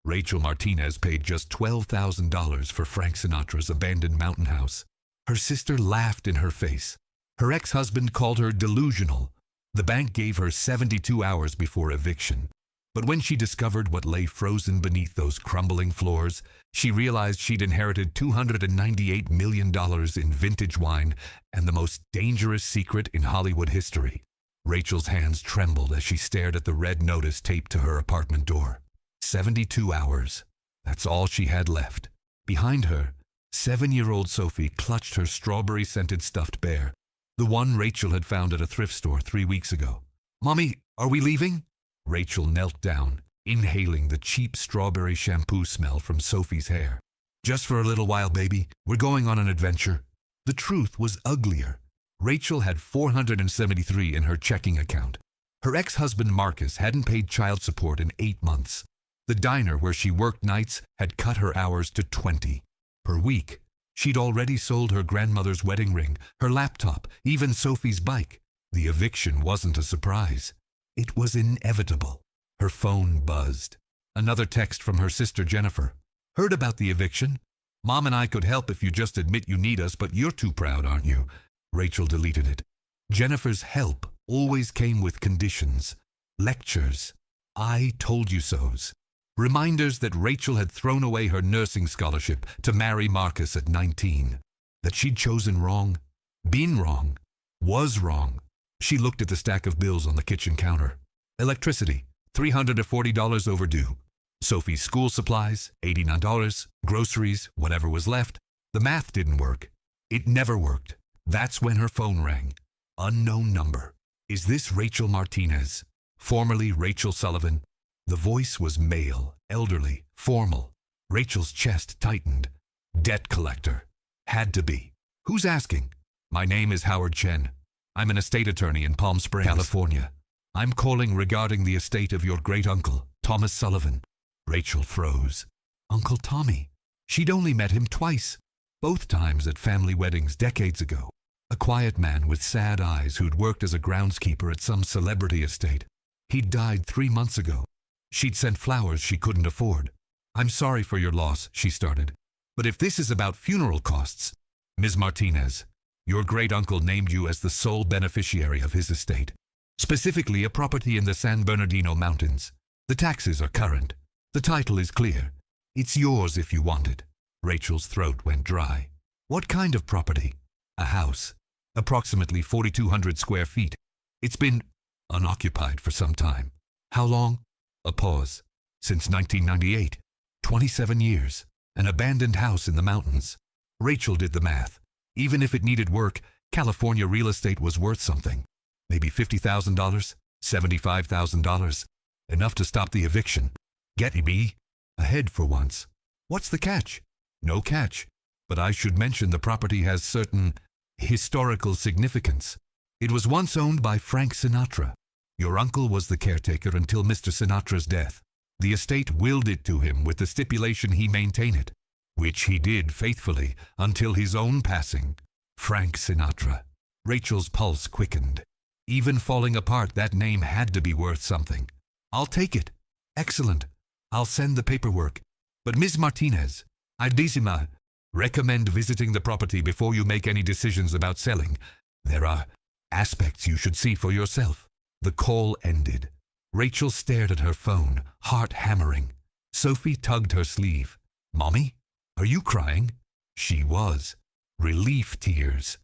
Rachel Martinez paid just $12,000 for Frank Sinatra's abandoned mountain house. Her sister laughed in her face. Her ex-husband called her delusional. The bank gave her 72 hours before eviction. But when she discovered what lay frozen beneath those crumbling floors, she realized she'd inherited $298 million in vintage wine and the most dangerous secret in Hollywood history. Rachel's hands trembled as she stared at the red notice taped to her apartment door. 72 hours. That's all she had left. Behind her, 7-year-old Sophie clutched her strawberry-scented stuffed bear, the one Rachel had found at a thrift store 3 weeks ago. "Mommy, are we leaving?" Rachel knelt down, inhaling the cheap strawberry shampoo smell from Sophie's hair. "Just for a little while, baby. We're going on an adventure." The truth was uglier. Rachel had $473 in her checking account. Her ex-husband Marcus hadn't paid child support in 8 months. The diner where she worked nights had cut her hours to 20 per week. She'd already sold her grandmother's wedding ring, her laptop, even Sophie's bike. The eviction wasn't a surprise. It was inevitable. Her phone buzzed. Another text from her sister Jennifer. "Heard about the eviction? Mom and I could help if you just admit you need us, but you're too proud, aren't you?" Rachel deleted it. Jennifer's help always came with conditions. Lectures. "I told you so's." Reminders that Rachel had thrown away her nursing scholarship to marry Marcus at 19. That she'd chosen wrong, been wrong, was wrong. She looked at the stack of bills on the kitchen counter. Electricity, $340 overdue. Sophie's school supplies, $89. Groceries, whatever was left. The math didn't work. It never worked. That's when her phone rang. Unknown number. "Is this Rachel Martinez?" Formerly Rachel Sullivan. The voice was male, elderly, formal. Rachel's chest tightened. Debt collector. Had to be. "Who's asking?" "My name is Howard Chen. I'm an estate attorney in Palm Springs, California. I'm calling regarding the estate of your great-uncle, Thomas Sullivan." Rachel froze. Uncle Tommy. She'd only met him twice, both times at family weddings decades ago. A quiet man with sad eyes who'd worked as a groundskeeper at some celebrity estate. He'd died 3 months ago. She'd sent flowers she couldn't afford. "I'm sorry for your loss," she started. "But if this is about funeral costs..." "Ms. Martinez, your great-uncle named you as the sole beneficiary of his estate. Specifically a property in the San Bernardino Mountains. The taxes are current. The title is clear. It's yours if you want it." Rachel's throat went dry. "What kind of property?" "A house. Approximately 4,200 square feet. It's been unoccupied for some time." "How long?" A pause. "Since 1998. 27 years. An abandoned house in the mountains." Rachel did the math. Even if it needed work, California real estate was worth something. Maybe $50,000, $75,000. Enough to stop the eviction. Get me ahead for once. "What's the catch?" "No catch. But I should mention the property has certain historical significance. It was once owned by Frank Sinatra. Your uncle was the caretaker until Mr. Sinatra's death. The estate willed it to him with the stipulation he maintain it, which he did faithfully until his own passing. Frank Sinatra." Rachel's pulse quickened. Even falling apart, that name had to be worth something. "I'll take it." "Excellent. I'll send the paperwork. But Ms. Martinez, I'd recommend visiting the property before you make any decisions about selling. There are aspects you should see for yourself." The call ended. Rachel stared at her phone, heart hammering. Sophie tugged her sleeve. "Mommy, are you crying?" She was. Relief tears.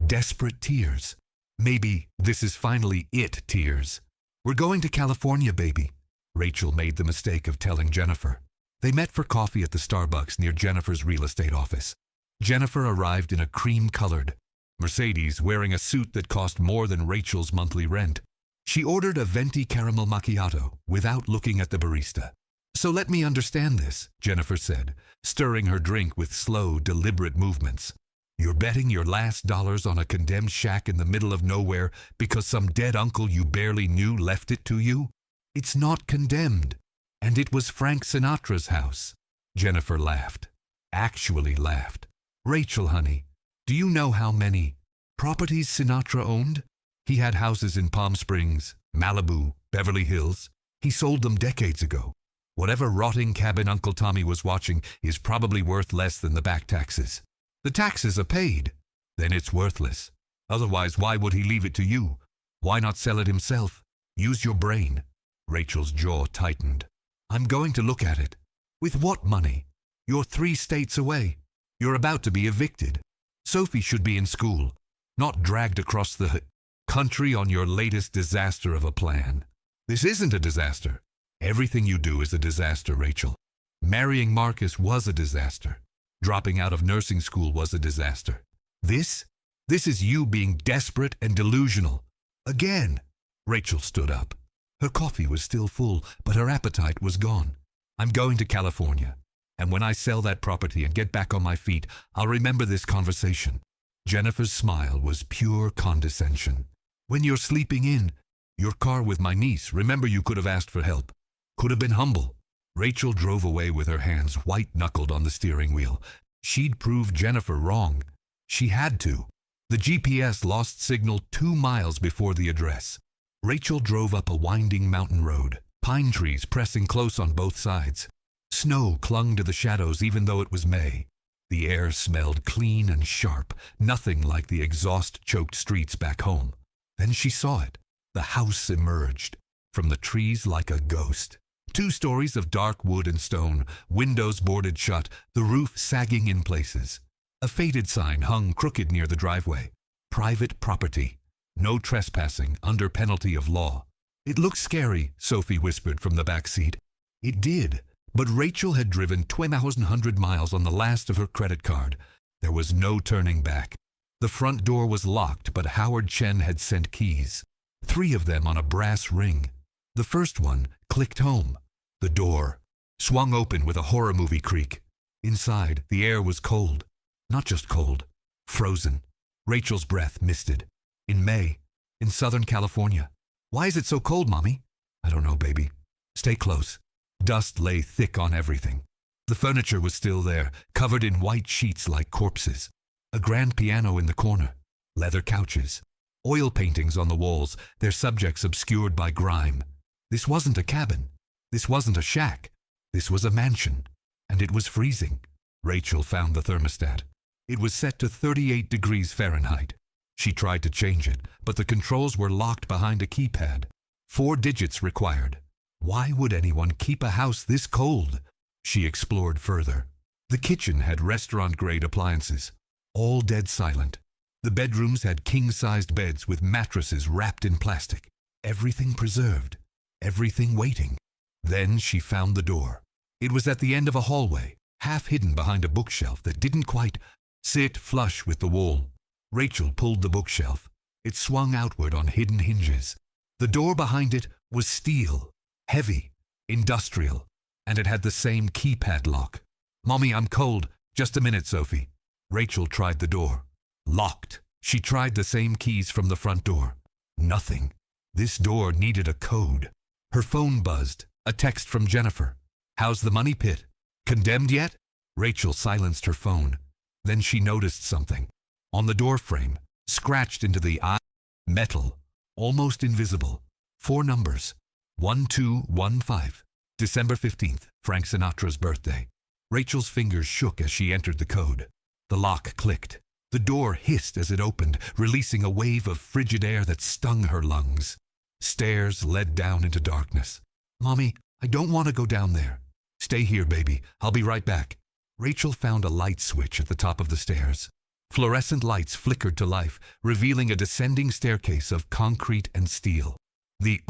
Desperate tears. Maybe this is finally it tears. "We're going to California, baby." Rachel made the mistake of telling Jennifer. They met for coffee at the Starbucks near Jennifer's real estate office. Jennifer arrived in a cream-colored Mercedes, wearing a suit that cost more than Rachel's monthly rent. She ordered a venti caramel macchiato without looking at the barista. "So let me understand this," Jennifer said, stirring her drink with slow, deliberate movements. "You're betting your last dollars on a condemned shack in the middle of nowhere because some dead uncle you barely knew left it to you? It's not condemned. And it was Frank Sinatra's house." Jennifer laughed. Actually laughed. "Rachel, honey, do you know how many properties Sinatra owned? He had houses in Palm Springs, Malibu, Beverly Hills. He sold them decades ago. Whatever rotting cabin Uncle Tommy was watching is probably worth less than the back taxes. The taxes are paid. Then it's worthless. Otherwise, why would he leave it to you? Why not sell it himself? Use your brain. Rachel's jaw tightened. I'm going to look at it. With what money? You're 3 states away. You're about to be evicted. Sophie should be in school, not dragged across the country on your latest disaster of a plan. This isn't a disaster. Everything you do is a disaster, Rachel. Marrying Marcus was a disaster. Dropping out of nursing school was a disaster. This is you being desperate and delusional. Again. Rachel stood up. Her coffee was still full, but her appetite was gone. I'm going to California. And when I sell that property and get back on my feet, I'll remember this conversation. Jennifer's smile was pure condescension. When you're sleeping in your car with my niece, remember you could have asked for help. Could have been humble. Rachel drove away with her hands white-knuckled on the steering wheel. She'd proved Jennifer wrong. She had to. The GPS lost signal 2 miles before the address. Rachel drove up a winding mountain road, pine trees pressing close on both sides. Snow clung to the shadows even though it was May. The air smelled clean and sharp, nothing like the exhaust-choked streets back home. Then she saw it. The house emerged from the trees like a ghost. 2 stories of dark wood and stone, windows boarded shut, the roof sagging in places. A faded sign hung crooked near the driveway. Private property. No trespassing under penalty of law. It looked scary, Sophie whispered from the back seat. It did, but Rachel had driven 2,100 miles on the last of her credit card. There was no turning back. The front door was locked, but Howard Chen had sent keys. 3 of them on a brass ring. The first one clicked home. The door swung open with a horror movie creak. Inside, the air was cold. Not just cold, frozen. Rachel's breath misted. In May, in Southern California. Why is it so cold, Mommy? I don't know, baby. Stay close. Dust lay thick on everything. The furniture was still there, covered in white sheets like corpses. A grand piano in the corner. Leather couches. Oil paintings on the walls, their subjects obscured by grime. This wasn't a cabin. This wasn't a shack. This was a mansion. And it was freezing. Rachel found the thermostat. It was set to 38 degrees Fahrenheit. She tried to change it, but the controls were locked behind a keypad. 4 digits required. Why would anyone keep a house this cold? She explored further. The kitchen had restaurant-grade appliances, all dead silent. The bedrooms had king-sized beds with mattresses wrapped in plastic. Everything preserved. Everything waiting. Then she found the door. It was at the end of a hallway, half hidden behind a bookshelf that didn't quite sit flush with the wall. Rachel pulled the bookshelf. It swung outward on hidden hinges. The door behind it was steel, heavy, industrial, and it had the same keypad lock. Mommy, I'm cold. Just a minute, Sophie. Rachel tried the door. Locked. She tried the same keys from the front door. Nothing. This door needed a code. Her phone buzzed. A text from Jennifer. How's the money pit? Condemned yet? Rachel silenced her phone. Then she noticed something. On the door frame, scratched into the eye, metal, almost invisible. 4 numbers. 1215. December 15th, Frank Sinatra's birthday. Rachel's fingers shook as she entered the code. The lock clicked. The door hissed as it opened, releasing a wave of frigid air that stung her lungs. Stairs led down into darkness. Mommy, I don't want to go down there. Stay here, baby. I'll be right back. Rachel found a light switch at the top of the stairs. Fluorescent lights flickered to life, revealing a descending staircase of concrete and steel. The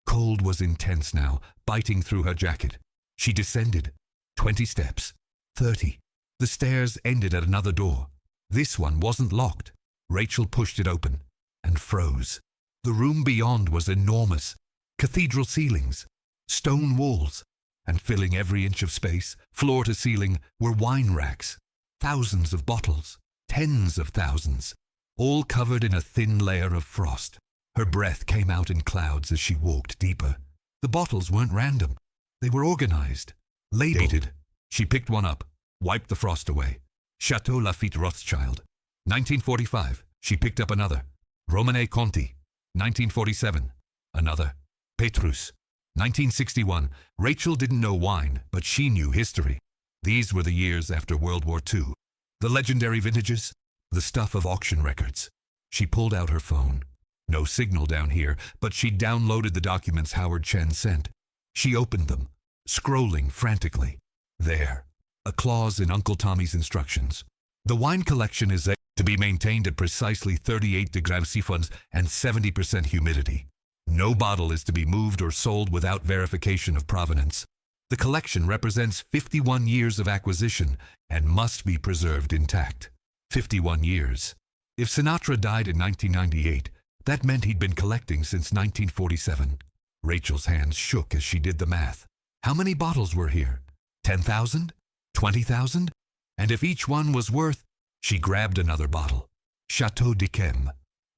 cold was intense now, biting through her jacket. She descended. 20 steps. 30. The stairs ended at another door. This one wasn't locked. Rachel pushed it open and froze. The room beyond was enormous. Cathedral ceilings, stone walls, and filling every inch of space, floor to ceiling, were wine racks. Thousands of bottles, tens of thousands, all covered in a thin layer of frost. Her breath came out in clouds as she walked deeper. The bottles weren't random. They were organized, labeled. She picked one up, wiped the frost away. Chateau Lafite Rothschild. 1945. She picked up another. Romane Conti. 1947. Another. Petrus. 1961. Rachel didn't know wine, but she knew history. These were the years after World War II. The legendary vintages, the stuff of auction records. She pulled out her phone. No signal down here, but she downloaded the documents Howard Chen sent. She opened them, scrolling frantically. There, a clause in Uncle Tommy's instructions. The wine collection is to be maintained at precisely 38 degrees Celsius and 70% humidity. No bottle is to be moved or sold without verification of provenance. The collection represents 51 years of acquisition and must be preserved intact. 51 years. If Sinatra died in 1998, that meant he'd been collecting since 1947. Rachel's hands shook as she did the math. How many bottles were here? 10,000? 20,000? And if each one was worth... She grabbed another bottle. Chateau d'Yquem,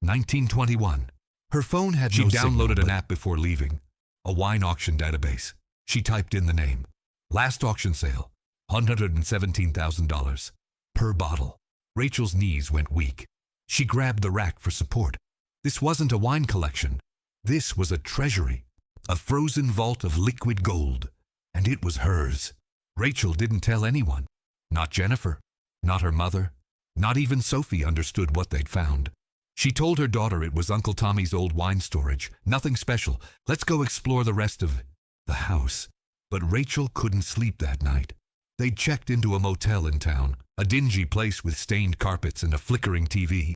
1921. Her phone had no signal. She downloaded an app before leaving. A wine auction database. She typed in the name. Last auction sale, $117,000. Per bottle. Rachel's knees went weak. She grabbed the rack for support. This wasn't a wine collection. This was a treasury. A frozen vault of liquid gold. And it was hers. Rachel didn't tell anyone. Not Jennifer. Not her mother. Not even Sophie understood what they'd found. She told her daughter it was Uncle Tommy's old wine storage. Nothing special. Let's go explore the rest of the house. But Rachel couldn't sleep that night. They'd checked into a motel in town, a dingy place with stained carpets and a flickering TV.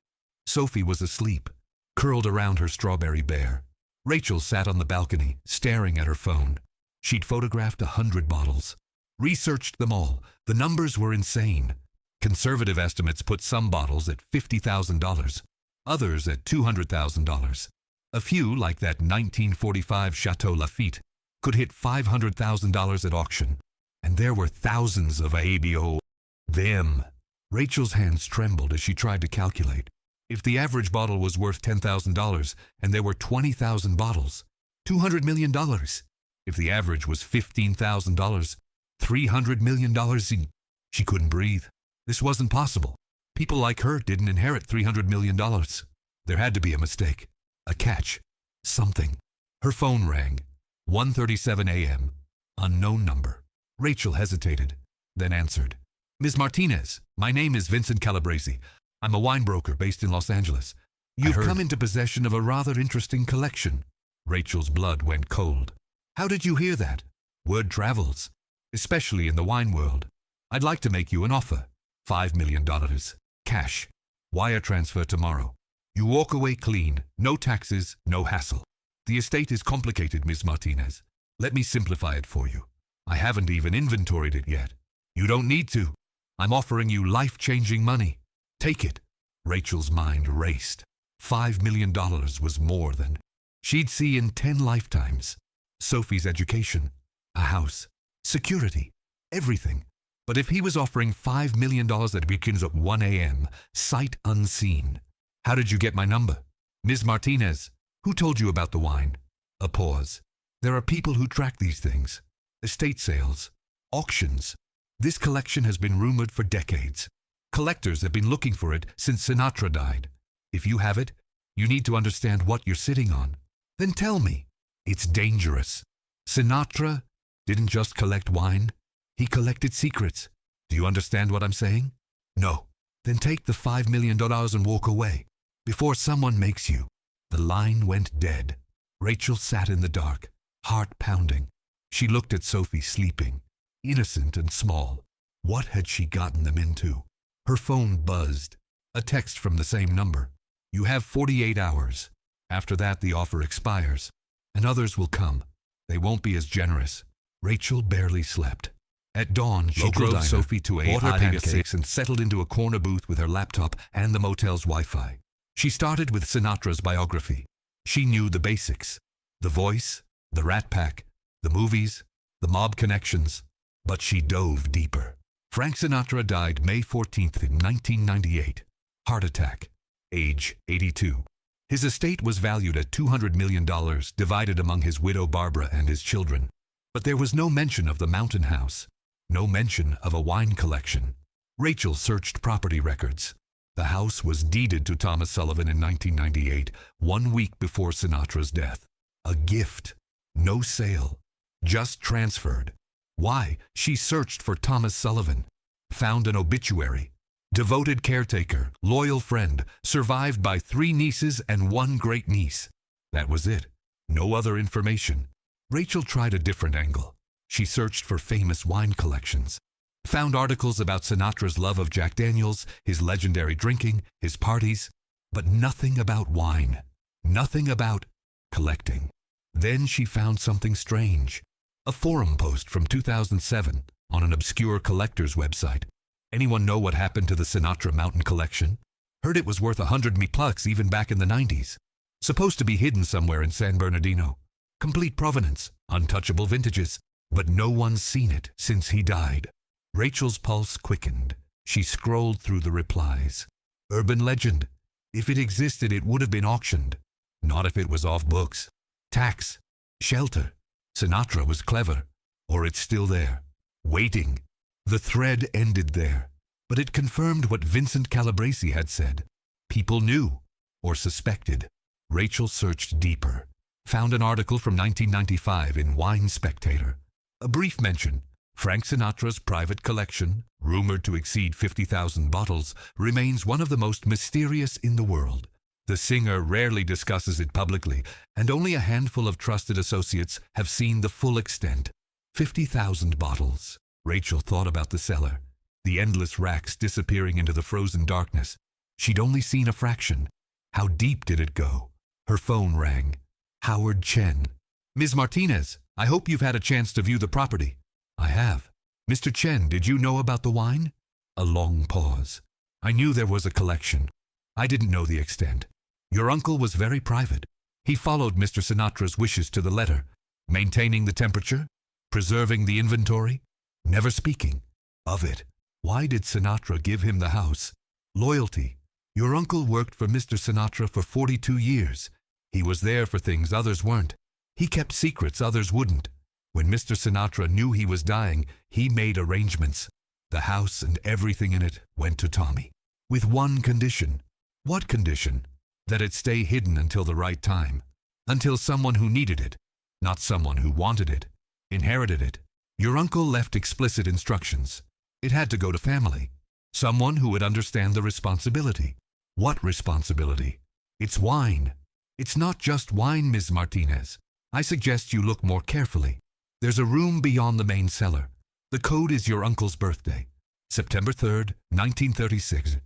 Sophie was asleep, curled around her strawberry bear. Rachel sat on the balcony, staring at her phone. She'd photographed 100 bottles. Researched them all. The numbers were insane. Conservative estimates put some bottles at $50,000, others at $200,000. A few, like that 1945 Chateau Lafite, could hit $500,000 at auction. And there were thousands of ABO. Them. Rachel's hands trembled as she tried to calculate. If the average bottle was worth $10,000 and there were 20,000 bottles, $200 million. If the average was $15,000, $300 million. She couldn't breathe. This wasn't possible. People like her didn't inherit $300 million. There had to be a mistake. A catch. Something. Her phone rang. 1:37 a.m. Unknown number. Rachel hesitated, then answered. Ms. Martinez, my name is Vincent Calabrese. I'm a wine broker based in Los Angeles. You've come into possession of a rather interesting collection. Rachel's blood went cold. How did you hear that? Word travels, especially in the wine world. I'd like to make you an offer. $5 million. Cash. Wire transfer tomorrow. You walk away clean. No taxes, no hassle. The estate is complicated, Ms. Martinez. Let me simplify it for you. I haven't even inventoried it yet. You don't need to. I'm offering you life-changing money. Take it. Rachel's mind raced. $5 million was more than she'd see in 10 lifetimes. Sophie's education, a house, security, everything. But if he was offering $5 million that begins at 1 a.m., sight unseen. How did you get my number? Ms. Martinez, who told you about the wine? A pause. There are people who track these things. Estate sales, auctions. This collection has been rumored for decades. Collectors have been looking for it since Sinatra died. If you have it, you need to understand what you're sitting on. Then tell me. It's dangerous. Sinatra didn't just collect wine. He collected secrets. Do you understand what I'm saying? No. Then take the $5 million and walk away. Before someone makes you. The line went dead. Rachel sat in the dark, heart pounding. She looked at Sophie sleeping, innocent and small. What had she gotten them into? Her phone buzzed. A text from the same number. You have 48 hours. After that, the offer expires. And others will come. They won't be as generous. Rachel barely slept. At dawn, she drove Sophie to a pancakes and settled into a corner booth with her laptop and the motel's Wi-Fi. She started with Sinatra's biography. She knew the basics. The voice, the Rat Pack, the movies, the mob connections. But she dove deeper. Frank Sinatra died May 14th in 1998. Heart attack. Age 82. His estate was valued at $200 million, divided among his widow Barbara and his children. But there was no mention of the mountain house. No mention of a wine collection. Rachel searched property records. The house was deeded to Thomas Sullivan in 1998, 1 week before Sinatra's death. A gift. No sale. Just transferred. Why? She searched for Thomas Sullivan. Found an obituary. Devoted caretaker, loyal friend, survived by 3 nieces and 1 great-niece. That was it. No other information. Rachel tried a different angle. She searched for famous wine collections. Found articles about Sinatra's love of Jack Daniels, his legendary drinking, his parties, but nothing about wine. Nothing about collecting. Then she found something strange. A forum post from 2007 on an obscure collector's website. Anyone know what happened to the Sinatra Mountain Collection? Heard it was worth $100,000 even back in the 90s. Supposed to be hidden somewhere in San Bernardino. Complete provenance, untouchable vintages, but no one's seen it since he died. Rachel's pulse quickened. She scrolled through the replies. Urban legend. If it existed, it would have been auctioned. Not if it was off books. Tax. Shelter. Sinatra was clever. Or it's still there. Waiting. The thread ended there. But it confirmed what Vincent Calabresi had said. People knew. Or suspected. Rachel searched deeper. Found an article from 1995 in Wine Spectator. A brief mention. Frank Sinatra's private collection, rumored to exceed 50,000 bottles, remains one of the most mysterious in the world. The singer rarely discusses it publicly, and only a handful of trusted associates have seen the full extent. 50,000 bottles. Rachel thought about the cellar, the endless racks disappearing into the frozen darkness. She'd only seen a fraction. How deep did it go? Her phone rang. Howard Chen. Ms. Martinez, I hope you've had a chance to view the property. I have. Mr. Chen, did you know about the wine? A long pause. I knew there was a collection. I didn't know the extent. Your uncle was very private. He followed Mr. Sinatra's wishes to the letter, maintaining the temperature, preserving the inventory, never speaking of it. Why did Sinatra give him the house? Loyalty. Your uncle worked for Mr. Sinatra for 42 years. He was there for things others weren't. He kept secrets others wouldn't. When Mr. Sinatra knew he was dying, he made arrangements. The house and everything in it went to Tommy. With one condition. What condition? That it stay hidden until the right time. Until someone who needed it, not someone who wanted it, inherited it. Your uncle left explicit instructions. It had to go to family. Someone who would understand the responsibility. What responsibility? It's wine. It's not just wine, Ms. Martinez. I suggest you look more carefully. There's a room beyond the main cellar. The code is your uncle's birthday. September 3rd, 1936.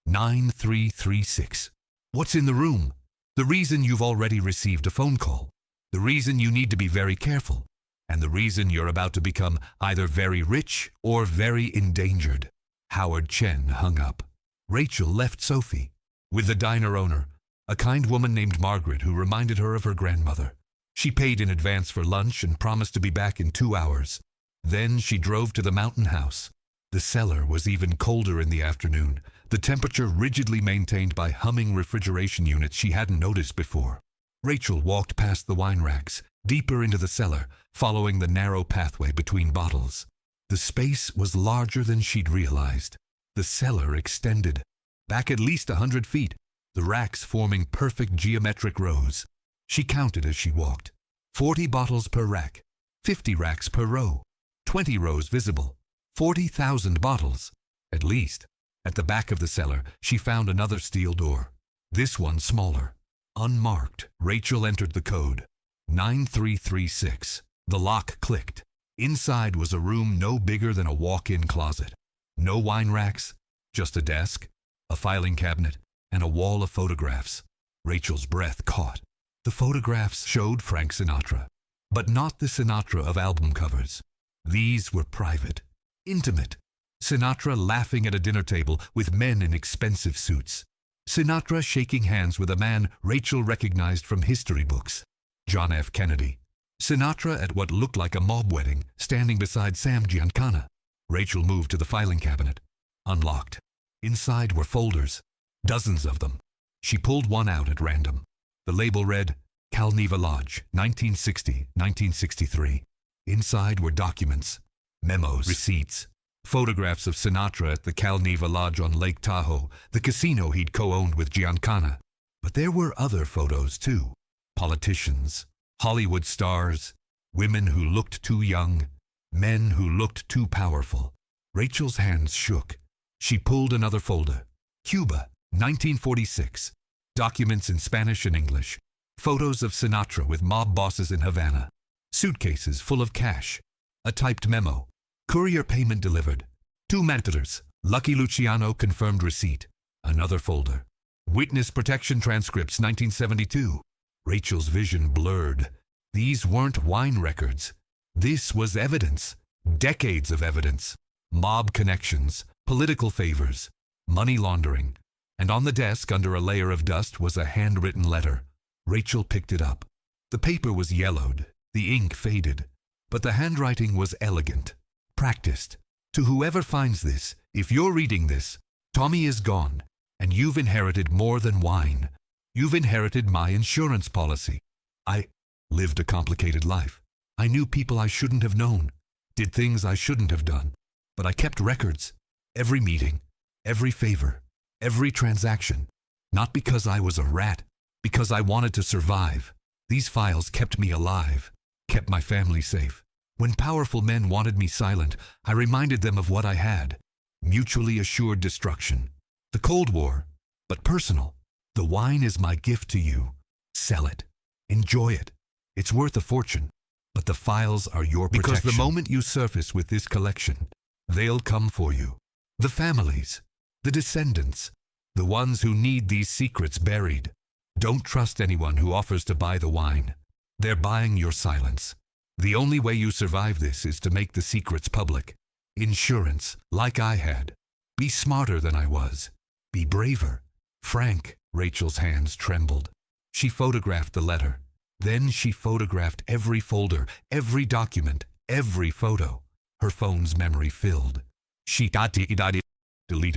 9336. What's in the room? The reason you've already received a phone call. The reason you need to be very careful. And the reason you're about to become either very rich or very endangered. Howard Chen hung up. Rachel left Sophie with the diner owner, a kind woman named Margaret who reminded her of her grandmother. She paid in advance for lunch and promised to be back in 2 hours. Then she drove to the mountain house. The cellar was even colder in the afternoon, the temperature rigidly maintained by humming refrigeration units she hadn't noticed before. Rachel walked past the wine racks, deeper into the cellar, following the narrow pathway between bottles. The space was larger than she'd realized. The cellar extended back at least 100 feet, the racks forming perfect geometric rows. She counted as she walked. 40 bottles per rack, 50 racks per row, 20 rows visible, 40,000 bottles, at least. At the back of the cellar, she found another steel door. This one smaller. Unmarked, Rachel entered the code. 9336. The lock clicked. Inside was a room no bigger than a walk-in closet. No wine racks, just a desk, a filing cabinet, and a wall of photographs. Rachel's breath caught. The photographs showed Frank Sinatra, but not the Sinatra of album covers. These were private, intimate. Sinatra laughing at a dinner table with men in expensive suits. Sinatra shaking hands with a man Rachel recognized from history books, John F. Kennedy. Sinatra at what looked like a mob wedding, standing beside Sam Giancana. Rachel moved to the filing cabinet. Unlocked. Inside were folders, dozens of them. She pulled one out at random. The label read, Calneva Lodge, 1960-1963. Inside were documents, memos, receipts, photographs of Sinatra at the Calneva Lodge on Lake Tahoe, the casino he'd co-owned with Giancana. But there were other photos too. Politicians, Hollywood stars, Women who looked too young, men who looked too powerful. Rachel's hands shook. She pulled another folder. Cuba, 1946. Documents in Spanish and English. Photos of Sinatra with mob bosses in Havana. Suitcases full of cash. A typed memo. Courier payment delivered. 2 mentors. Lucky Luciano confirmed receipt. Another folder. Witness protection transcripts 1972. Rachel's vision blurred. These weren't wine records. This was evidence. Decades of evidence. Mob connections, political favors, money laundering. And on the desk, under a layer of dust, was a handwritten letter. Rachel picked it up. The paper was yellowed, the ink faded, but the handwriting was elegant, practiced. To whoever finds this, if you're reading this, Tommy is gone, and you've inherited more than wine. You've inherited my insurance policy. I lived a complicated life. I knew people I shouldn't have known, did things I shouldn't have done. But I kept records, every meeting, every favor, every transaction. Not because I was a rat, because I wanted to survive. These files kept me alive, kept my family safe. When powerful men wanted me silent, I reminded them of what I had. Mutually assured destruction. The Cold War, but personal. The wine is my gift to you. Sell it. Enjoy it. It's worth a fortune. But the files are your protection. Because the moment you surface with this collection, they'll come for you. The families, the descendants, the ones who need these secrets buried. Don't trust anyone who offers to buy the wine. They're buying your silence. The only way you survive this is to make the secrets public. Insurance, like I had. Be smarter than I was. Be braver. Frank. Rachel's hands trembled. She photographed the letter. Then she photographed every folder, every document, every photo. Her phone's memory filled. She deleted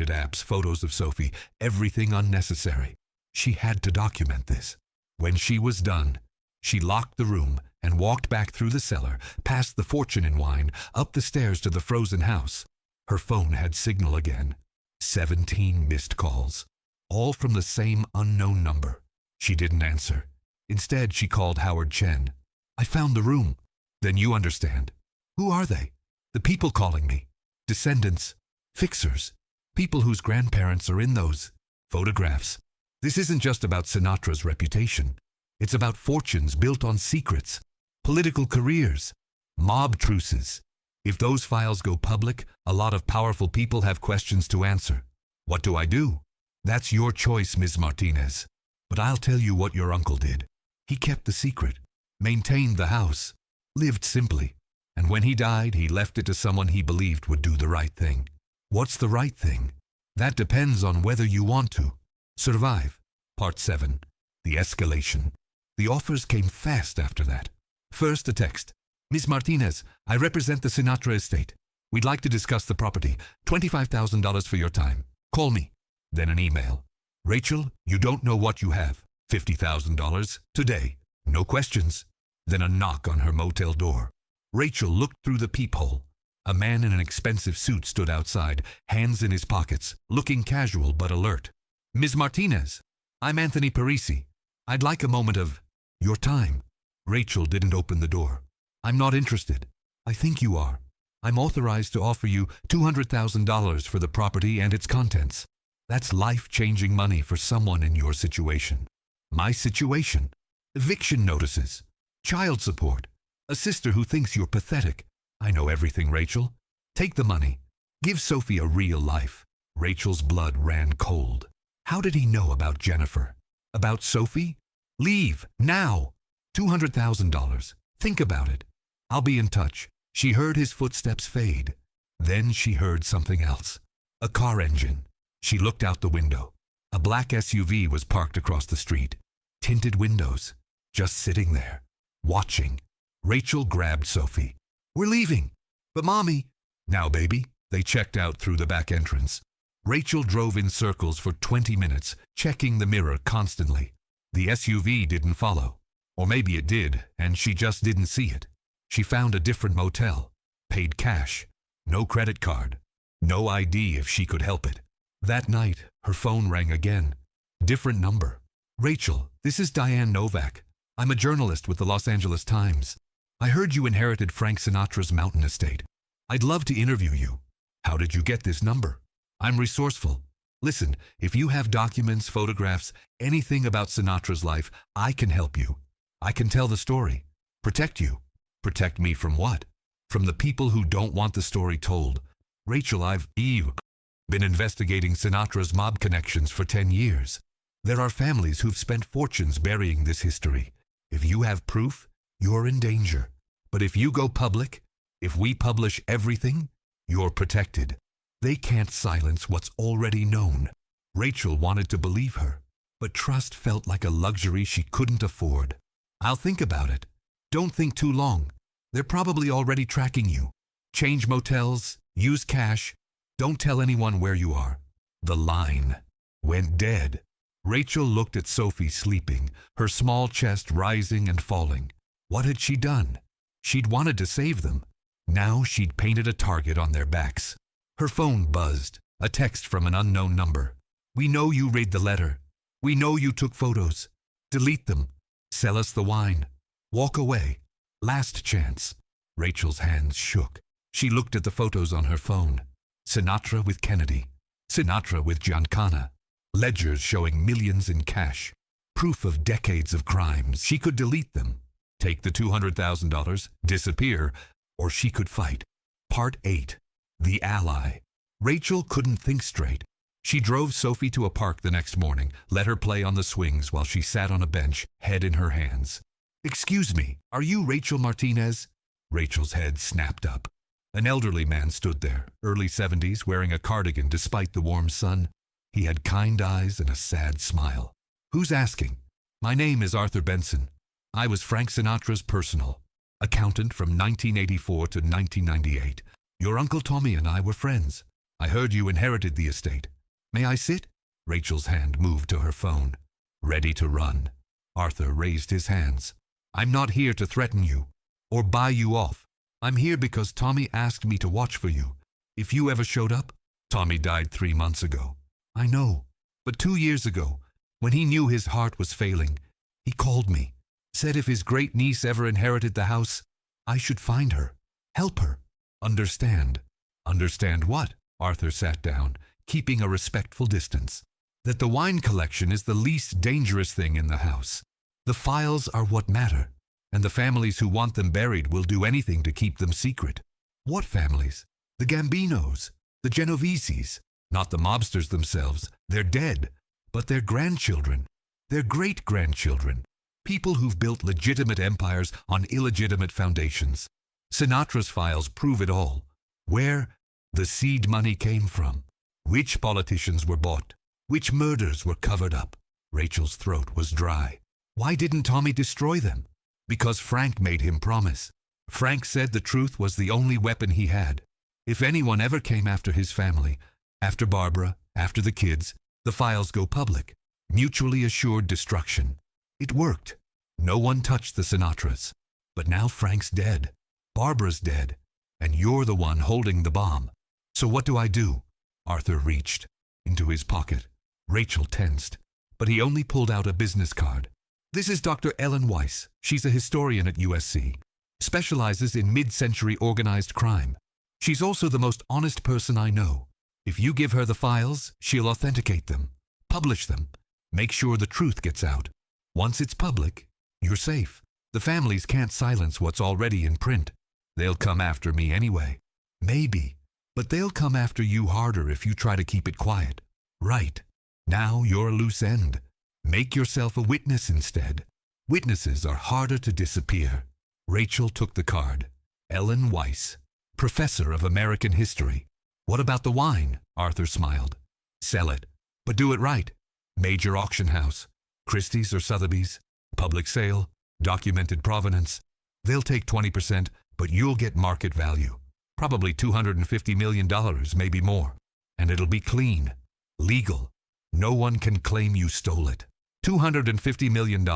apps, photos of Sophie, everything unnecessary. She had to document this. When she was done, she locked the room and walked back through the cellar, past the fortune in wine, up the stairs to the frozen house. Her phone had signal again. 17 missed calls, all from the same unknown number. She didn't answer. Instead, she called Howard Chen. I found the room. Then you understand. Who are they? The people calling me. Descendants. Fixers. People whose grandparents are in those photographs. This isn't just about Sinatra's reputation. It's about fortunes built on secrets, political careers, mob truces. If those files go public, a lot of powerful people have questions to answer. What do I do? That's your choice, Ms. Martinez. But I'll tell you what your uncle did. He kept the secret, maintained the house, lived simply. And when he died, he left it to someone he believed would do the right thing. What's the right thing? That depends on whether you want to. Survive. Part 7. The escalation. The offers came fast after that. First, a text. Ms. Martinez, I represent the Sinatra estate. We'd like to discuss the property. $25,000 for your time. Call me. Then an email. Rachel, you don't know what you have. $50,000 today. No questions. Then a knock on her motel door. Rachel looked through the peephole. A man in an expensive suit stood outside, hands in his pockets, looking casual but alert. Ms. Martinez, I'm Anthony Parisi. I'd like a moment of your time. Rachel didn't open the door. I'm not interested. I think you are. I'm authorized to offer you $200,000 for the property and its contents. That's life-changing money for someone in your situation. My situation? Eviction notices. Child support. A sister who thinks you're pathetic. I know everything, Rachel. Take the money. Give Sophie a real life. Rachel's blood ran cold. How did he know about Jennifer? About Sophie? Leave, now. $200,000. Think about it. I'll be in touch. She heard his footsteps fade. Then she heard something else. A car engine. She looked out the window. A black SUV was parked across the street. Tinted windows. Just sitting there. Watching. Rachel grabbed Sophie. We're leaving. But Mommy. Now, baby. They checked out through the back entrance. Rachel drove in circles for 20 minutes, checking the mirror constantly. The SUV didn't follow. Or maybe it did, and she just didn't see it. She found a different motel. Paid cash. No credit card. No ID if she could help it. That night, her phone rang again. Different number. Rachel, this is Diane Novak. I'm a journalist with the Los Angeles Times. I heard you inherited Frank Sinatra's mountain estate. I'd love to interview you. How did you get this number? I'm resourceful. Listen, if you have documents, photographs, anything about Sinatra's life, I can help you. I can tell the story. Protect you. Protect me from what? From the people who don't want the story told. Rachel, I've been investigating Sinatra's mob connections for 10 years. There are families who've spent fortunes burying this history. If you have proof, you're in danger. But if you go public, if we publish everything, you're protected. They can't silence what's already known. Rachel wanted to believe her, but trust felt like a luxury she couldn't afford. I'll think about it. Don't think too long. They're probably already tracking you. Change motels, use cash. Don't tell anyone where you are. The line went dead. Rachel looked at Sophie sleeping, her small chest rising and falling. What had she done? She'd wanted to save them. Now she'd painted a target on their backs. Her phone buzzed, a text from an unknown number. We know you read the letter. We know you took photos. Delete them. Sell us the wine. Walk away. Last chance. Rachel's hands shook. She looked at the photos on her phone. Sinatra with Kennedy. Sinatra with Giancana. Ledgers showing millions in cash. Proof of decades of crimes. She could delete them. Take the $200,000, disappear, or she could fight. Part 8. The Ally. Rachel couldn't think straight. She drove Sophie to a park the next morning, let her play on the swings while she sat on a bench, head in her hands. Excuse me, are you Rachel Martinez? Rachel's head snapped up. An elderly man stood there, early 70s, wearing a cardigan despite the warm sun. He had kind eyes and a sad smile. Who's asking? My name is Arthur Benson. I was Frank Sinatra's personal accountant from 1984 to 1998. Your Uncle Tommy and I were friends. I heard you inherited the estate. May I sit? Rachel's hand moved to her phone. Ready to run. Arthur raised his hands. I'm not here to threaten you or buy you off. I'm here because Tommy asked me to watch for you. If you ever showed up, Tommy died 3 months ago. I know, but 2 years ago, when he knew his heart was failing, he called me, said if his great niece ever inherited the house, I should find her, help her. Understand. Understand what? Arthur sat down, keeping a respectful distance. That the wine collection is the least dangerous thing in the house. The files are what matter, and the families who want them buried will do anything to keep them secret. What families? The Gambinos, the Genoveses, not the mobsters themselves. They're dead, but their grandchildren, their great-grandchildren, people who've built legitimate empires on illegitimate foundations. Sinatra's files prove it all. Where the seed money came from, which politicians were bought, which murders were covered up. Rachel's throat was dry. Why didn't Tommy destroy them? Because Frank made him promise. Frank said the truth was the only weapon he had. If anyone ever came after his family, after Barbara, after the kids, the files go public. Mutually assured destruction. It worked. No one touched the Sinatras. But now Frank's dead. Barbara's dead. And you're the one holding the bomb. So what do I do? Arthur reached into his pocket. Rachel tensed, but he only pulled out a business card. This is Dr. Ellen Weiss. She's a historian at USC. Specializes in mid-century organized crime. She's also the most honest person I know. If you give her the files, she'll authenticate them, publish them, make sure the truth gets out. Once it's public, you're safe. The families can't silence what's already in print. They'll come after me anyway. Maybe, but they'll come after you harder if you try to keep it quiet. Right. Now you're a loose end. Make yourself a witness instead. Witnesses are harder to disappear. Rachel took the card. Ellen Weiss, Professor of American History. What about the wine? Arthur smiled. Sell it, but do it right. Major auction house, Christie's or Sotheby's, public sale, documented provenance. They'll take 20%, but you'll get market value. Probably $250 million, maybe more. And it'll be clean, legal. No one can claim you stole it. $250 million,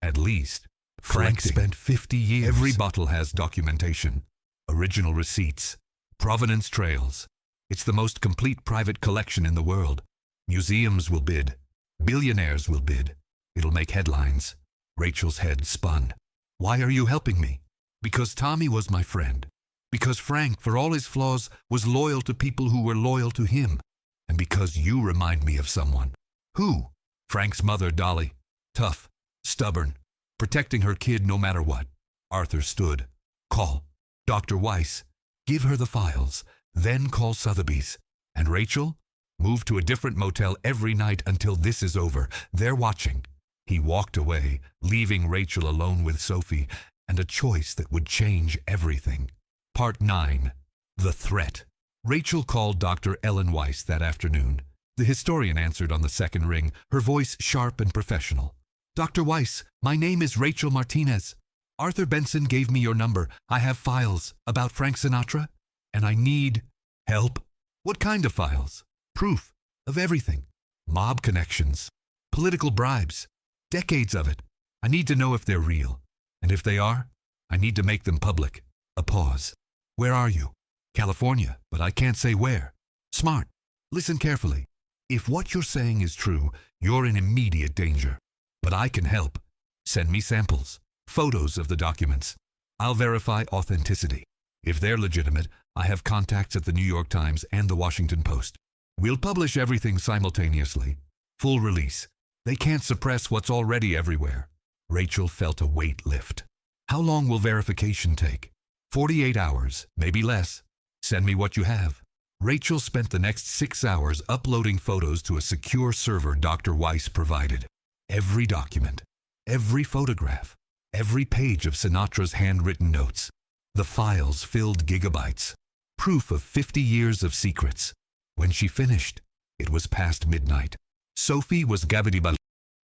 at least. Frank spent 50 years. Every bottle has documentation, original receipts, provenance trails. It's the most complete private collection in the world. Museums will bid. Billionaires will bid. It'll make headlines. Rachel's head spun. Why are you helping me? Because Tommy was my friend. Because Frank, for all his flaws, was loyal to people who were loyal to him. And because you remind me of someone. Who? Frank's mother, Dolly. Tough, stubborn, protecting her kid no matter what. Arthur stood. Call Dr. Weiss. Give her the files. Then call Sotheby's. And Rachel? Move to a different motel every night until this is over. They're watching. He walked away, leaving Rachel alone with Sophie, and a choice that would change everything. Part 9. The Threat. Rachel called Dr. Ellen Weiss that afternoon. The historian answered on the second ring, her voice sharp and professional. Dr. Weiss, my name is Rachel Martinez. Arthur Benson gave me your number. I have files about Frank Sinatra, and I need help. What kind of files? Proof of everything. Mob connections. Political bribes. Decades of it. I need to know if they're real. And if they are, I need to make them public. A pause. Where are you? California, but I can't say where. Smart. Listen carefully. If what you're saying is true, you're in immediate danger. But I can help. Send me samples, photos of the documents. I'll verify authenticity. If they're legitimate, I have contacts at the New York Times and the Washington Post. We'll publish everything simultaneously. Full release. They can't suppress what's already everywhere. Rachel felt a weight lift. How long will verification take? 48 hours, maybe less. Send me what you have. Rachel spent the next 6 hours uploading photos to a secure server Dr. Weiss provided. Every document, every photograph, every page of Sinatra's handwritten notes. The files filled gigabytes. Proof of 50 years of secrets. When she finished, it was past midnight. Sophie was gavidi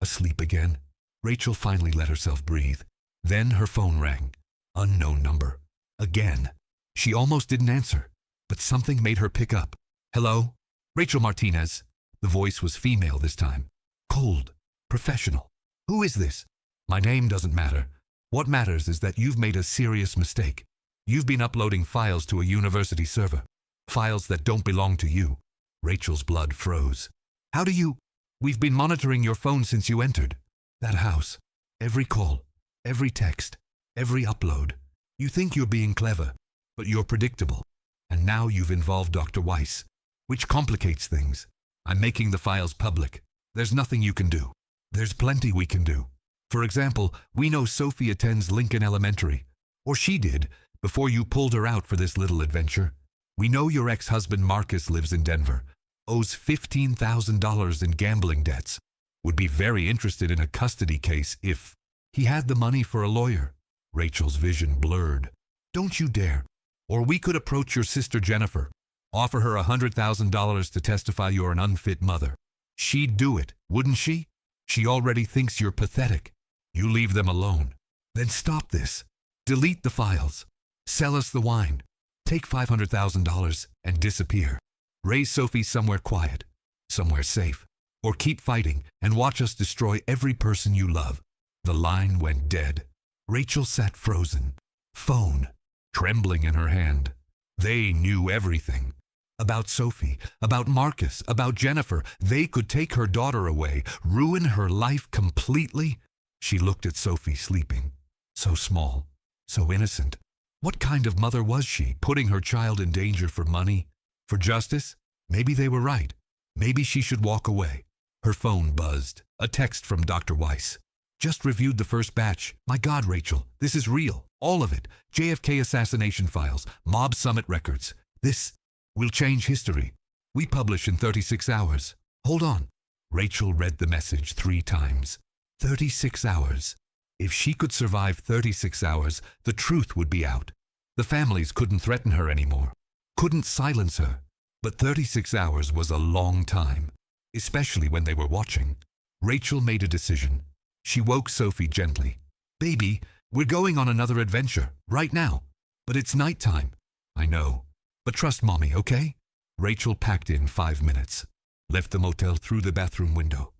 asleep again. Rachel finally let herself breathe. Then her phone rang. Unknown number. Again. She almost didn't answer, but something made her pick up. Hello? Rachel Martinez. The voice was female this time. Cold. Professional. Who is this? My name doesn't matter. What matters is that you've made a serious mistake. You've been uploading files to a university server. Files that don't belong to you. Rachel's blood froze. How do you? We've been monitoring your phone since you entered. That house. Every call. Every text. Every upload. You think you're being clever, but you're predictable. And now you've involved Dr. Weiss, which complicates things. I'm making the files public. There's nothing you can do. There's plenty we can do. For example, we know Sophie attends Lincoln Elementary. Or she did, before you pulled her out for this little adventure. We know your ex-husband Marcus lives in Denver, owes $15,000 in gambling debts, would be very interested in a custody case if he had the money for a lawyer. Rachel's vision blurred. Don't you dare. Or we could approach your sister Jennifer, offer her $100,000 to testify you're an unfit mother. She'd do it, wouldn't she? She already thinks you're pathetic. You leave them alone. Then stop this. Delete the files. Sell us the wine. Take $500,000 and disappear. Raise Sophie somewhere quiet, somewhere safe. Or keep fighting and watch us destroy every person you love. The line went dead. Rachel sat frozen. Phone, trembling in her hand. They knew everything. About Sophie, about Marcus, about Jennifer. They could take her daughter away, ruin her life completely. She looked at Sophie sleeping. So small, so innocent. What kind of mother was she, putting her child in danger for money? For justice? Maybe they were right. Maybe she should walk away. Her phone buzzed. A text from Dr. Weiss. Just reviewed the first batch. My God, Rachel, this is real. All of it. JFK assassination files, mob summit records. This will change history. We publish in 36 hours. Hold on. Rachel read the message 3 times. 36 hours. If she could survive 36 hours, the truth would be out. The families couldn't threaten her anymore. Couldn't silence her. But 36 hours was a long time, especially when they were watching. Rachel made a decision. She woke Sophie gently. Baby, we're going on another adventure, right now. But it's nighttime. I know. But trust Mommy, okay? Rachel packed in 5 minutes. Left the motel through the bathroom window.